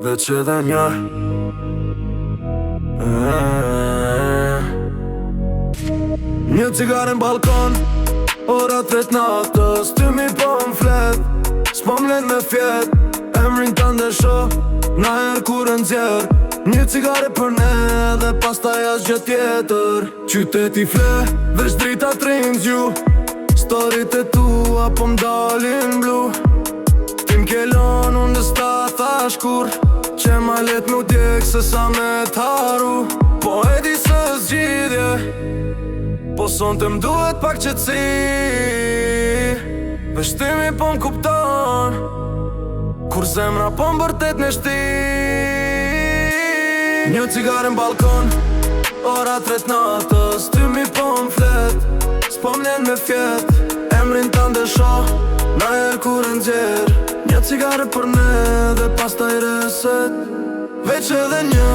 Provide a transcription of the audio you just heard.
veç edhe një. Një cigare n'balkon, ora 3 natës, ty mi po m'flet, s'po m'len me fjet, emrin t'ande shoh, na her kur nxjerr. Një cigare për ne dhe pastaj asgjë tjetër. Qyteti fle, veç drita t'rin zgju, storit e tua po m'dalin blu. Ti m'kelon unë dhe s'ta thash kur, që ma let m'u djek se sa me t'haru. Po e di se zgjidhje, po son të m'duhet pak qetësi, veshtimi po m'kupton, kur zemra po m'bërtet në shti. Një cigare n'balkon, ora 3 natës, ty mi po m'flet, s'po m'len me fjet, emrin t'ande shoh, na her kur nxjerr. Një cigare për ne dhe pastaj reset, veç edhe një.